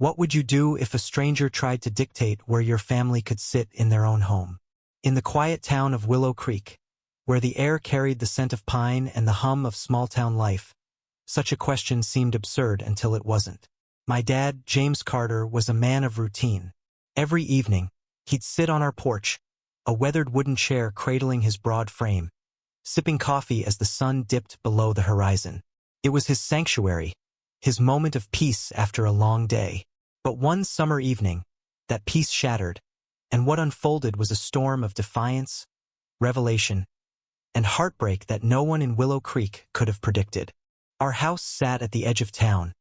What would you do if a stranger tried to dictate where your family could sit in their own home? In the quiet town of Willow Creek, where the air carried the scent of pine and the hum of small-town life, such a question seemed absurd until it wasn't. My dad, James Carter, was a man of routine. Every evening, he'd sit on our porch, a weathered wooden chair cradling his broad frame, sipping coffee as the sun dipped below the horizon. It was his sanctuary, his moment of peace after a long day. But one summer evening, that peace shattered, and what unfolded was a storm of defiance, revelation, and heartbreak that no one in Willow Creek could have predicted. Our house sat at the edge of town,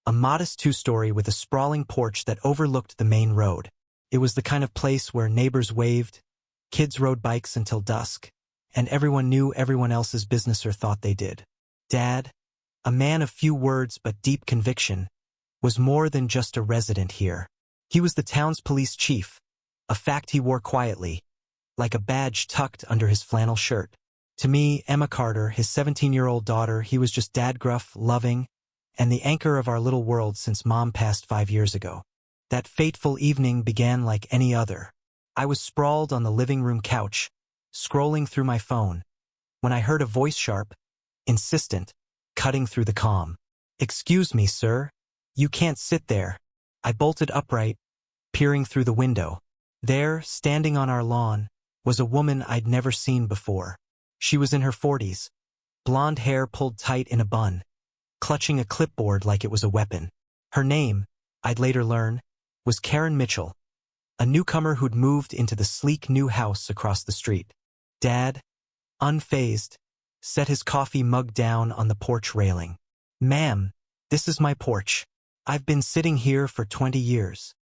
a modest two-story with a sprawling porch that overlooked the main road. It was the kind of place where neighbors waved, kids rode bikes until dusk, and everyone knew everyone else's business or thought they did. Dad, a man of few words but deep conviction, was more than just a resident here. He was the town's police chief, a fact he wore quietly, like a badge tucked under his flannel shirt. To me, Emma Carter, his 17-year-old daughter, he was just dad gruff, loving, and the anchor of our little world since Mom passed 5 years ago. That fateful evening began like any other. I was sprawled on the living room couch, scrolling through my phone, when I heard a voice sharp, insistent, cutting through the calm. "Excuse me, sir. You can't sit there." I bolted upright, peering through the window. There, standing on our lawn, was a woman I'd never seen before. She was in her 40s, blonde hair pulled tight in a bun, clutching a clipboard like it was a weapon. Her name, I'd later learn, was Karen Mitchell, a newcomer who'd moved into the sleek new house across the street. Dad, unfazed, set his coffee mug down on the porch railing. "Ma'am, this is my porch. I've been sitting here for 20 years.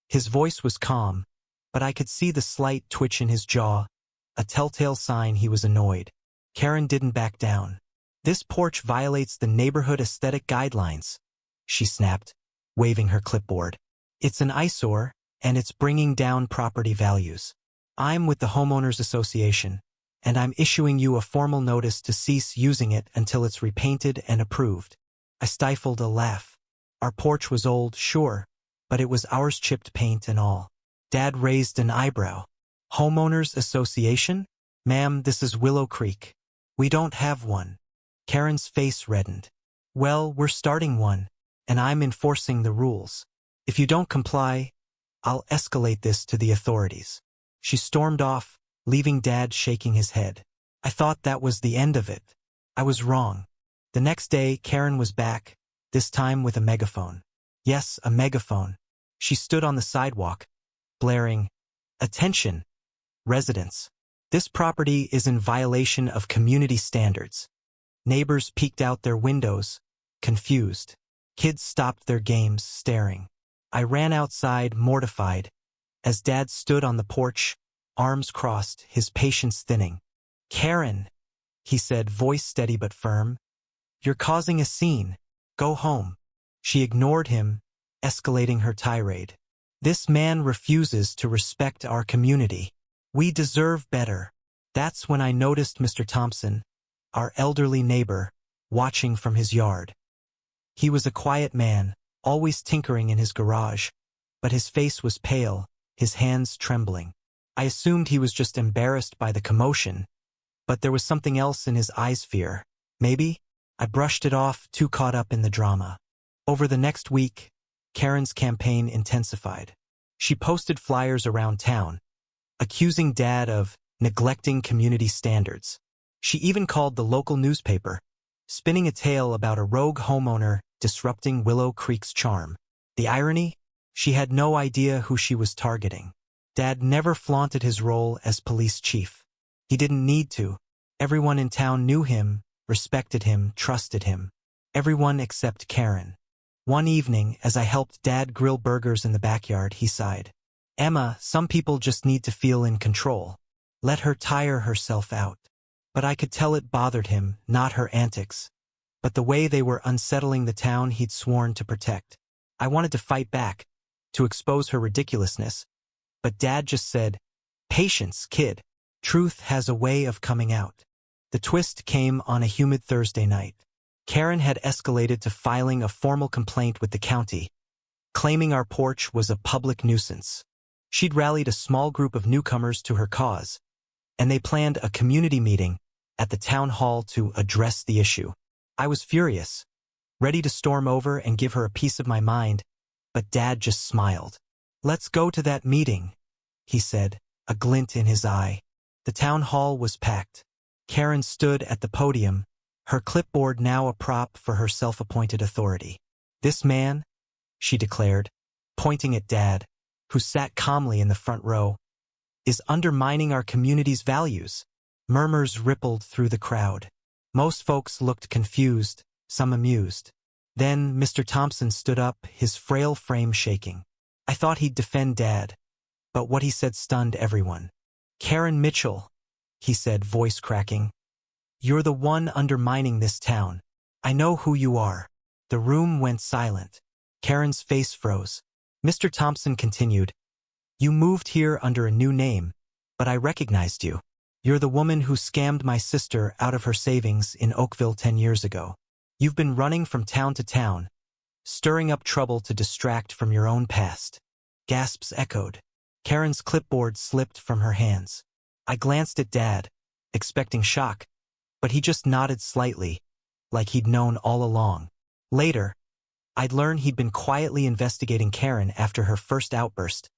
His voice was calm, but I could see the slight twitch in his jaw, a telltale sign he was annoyed. Karen didn't back down. "This porch violates the neighborhood aesthetic guidelines," she snapped, waving her clipboard. "It's an eyesore, and it's bringing down property values. I'm with the Homeowners Association, and I'm issuing you a formal notice to cease using it until it's repainted and approved." I stifled a laugh. Our porch was old, sure, but it was ours, chipped paint and all. Dad raised an eyebrow. "Homeowners Association? Ma'am, this is Willow Creek. We don't have one." Karen's face reddened. "Well, we're starting one, and I'm enforcing the rules. If you don't comply, I'll escalate this to the authorities." She stormed off, leaving Dad shaking his head. I thought that was the end of it. I was wrong. The next day, Karen was back, this time with a megaphone. Yes, a megaphone. She stood on the sidewalk, blaring, "Attention, residents. This property is in violation of community standards." Neighbors peeked out their windows, confused. Kids stopped their games, staring. I ran outside, mortified, as Dad stood on the porch, arms crossed, his patience thinning. "Karen," he said, voice steady but firm, "you're causing a scene. Go home." She ignored him, escalating her tirade. "This man refuses to respect our community. We deserve better." That's when I noticed Mr. Thompson, our elderly neighbor, watching from his yard. He was a quiet man, always tinkering in his garage, but his face was pale, his hands trembling. I assumed he was just embarrassed by the commotion, but there was something else in his eyes, fear. Maybe? I brushed it off, too caught up in the drama. Over the next week, Karen's campaign intensified. She posted flyers around town, accusing Dad of neglecting community standards. She even called the local newspaper, spinning a tale about a rogue homeowner disrupting Willow Creek's charm. The irony? She had no idea who she was targeting. Dad never flaunted his role as police chief. He didn't need to. Everyone in town knew him, respected him, trusted him. Everyone except Karen. One evening, as I helped Dad grill burgers in the backyard, he sighed. "Emma, some people just need to feel in control. Let her tire herself out." But I could tell it bothered him, not her antics, but the way they were unsettling the town he'd sworn to protect. I wanted to fight back, to expose her ridiculousness, but Dad just said, "Patience, kid. Truth has a way of coming out." The twist came on a humid Thursday night. Karen had escalated to filing a formal complaint with the county, claiming our porch was a public nuisance. She'd rallied a small group of newcomers to her cause, and they planned a community meeting at the town hall to address the issue. I was furious, ready to storm over and give her a piece of my mind, but Dad just smiled. "Let's go to that meeting," he said, a glint in his eye. The town hall was packed. Karen stood at the podium, her clipboard now a prop for her self-appointed authority. "This man," she declared, pointing at Dad, who sat calmly in the front row, "is undermining our community's values." Murmurs rippled through the crowd. Most folks looked confused, some amused. Then Mr. Thompson stood up, his frail frame shaking. I thought he'd defend Dad, but what he said stunned everyone. "Karen Mitchell," he said, voice cracking, "you're the one undermining this town. I know who you are." The room went silent. Karen's face froze. Mr. Thompson continued, "You moved here under a new name, but I recognized you. You're the woman who scammed my sister out of her savings in Oakville 10 years ago. You've been running from town to town, stirring up trouble to distract from your own past." Gasps echoed. Karen's clipboard slipped from her hands. I glanced at Dad, expecting shock, but he just nodded slightly, like he'd known all along. Later, I'd learned he'd been quietly investigating Karen after her first outburst,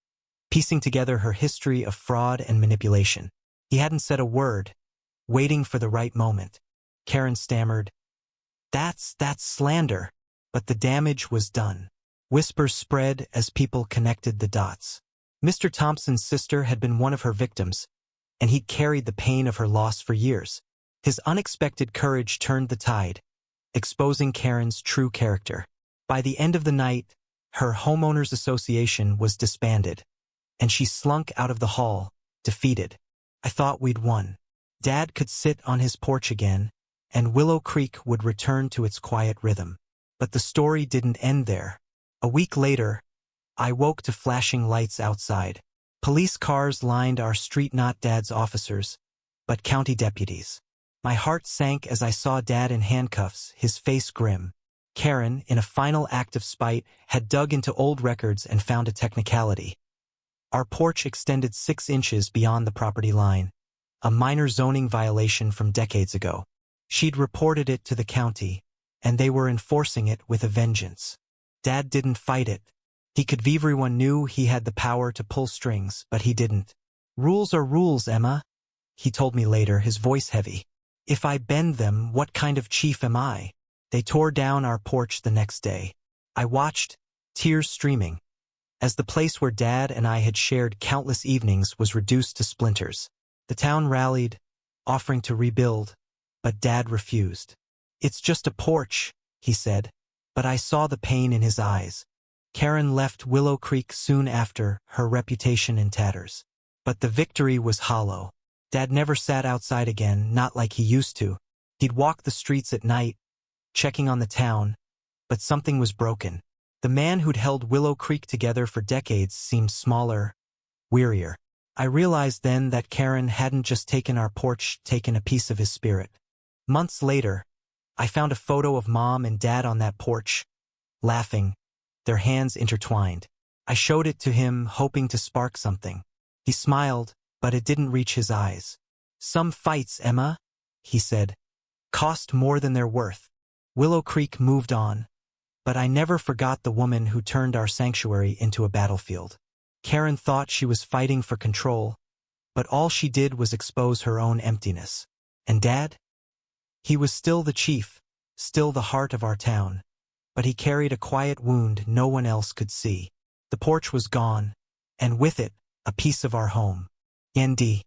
piecing together her history of fraud and manipulation. He hadn't said a word, waiting for the right moment. Karen stammered, That's slander." But the damage was done. Whispers spread as people connected the dots. Mr. Thompson's sister had been one of her victims, and he'd carried the pain of her loss for years. His unexpected courage turned the tide, exposing Karen's true character. By the end of the night, her homeowners association was disbanded, and she slunk out of the hall, defeated. I thought we'd won. Dad could sit on his porch again, and Willow Creek would return to its quiet rhythm. But the story didn't end there. A week later, I woke to flashing lights outside. Police cars lined our street, not Dad's officers, but county deputies. My heart sank as I saw Dad in handcuffs, his face grim. Karen, in a final act of spite, had dug into old records and found a technicality. Our porch extended 6 inches beyond the property line, a minor zoning violation from decades ago. She'd reported it to the county, and they were enforcing it with a vengeance. Dad didn't fight it. Everyone knew he had the power to pull strings, but he didn't. "Rules are rules, Emma," he told me later, his voice heavy. "If I bend them, what kind of chief am I?" They tore down our porch the next day. I watched, tears streaming, as the place where Dad and I had shared countless evenings was reduced to splinters. The town rallied, offering to rebuild, but Dad refused. "It's just a porch," he said, but I saw the pain in his eyes. Karen left Willow Creek soon after, her reputation in tatters. But the victory was hollow. Dad never sat outside again, not like he used to. He'd walk the streets at night, checking on the town, but something was broken. The man who'd held Willow Creek together for decades seemed smaller, wearier. I realized then that Karen hadn't just taken our porch, taken a piece of his spirit. Months later, I found a photo of Mom and Dad on that porch, laughing, their hands intertwined. I showed it to him, hoping to spark something. He smiled, but it didn't reach his eyes. "Some fights, Emma," he said, "cost more than they're worth." Willow Creek moved on, but I never forgot the woman who turned our sanctuary into a battlefield. Karen thought she was fighting for control, but all she did was expose her own emptiness. And Dad? He was still the chief, still the heart of our town, but he carried a quiet wound no one else could see. The porch was gone, and with it, a piece of our home. Nd.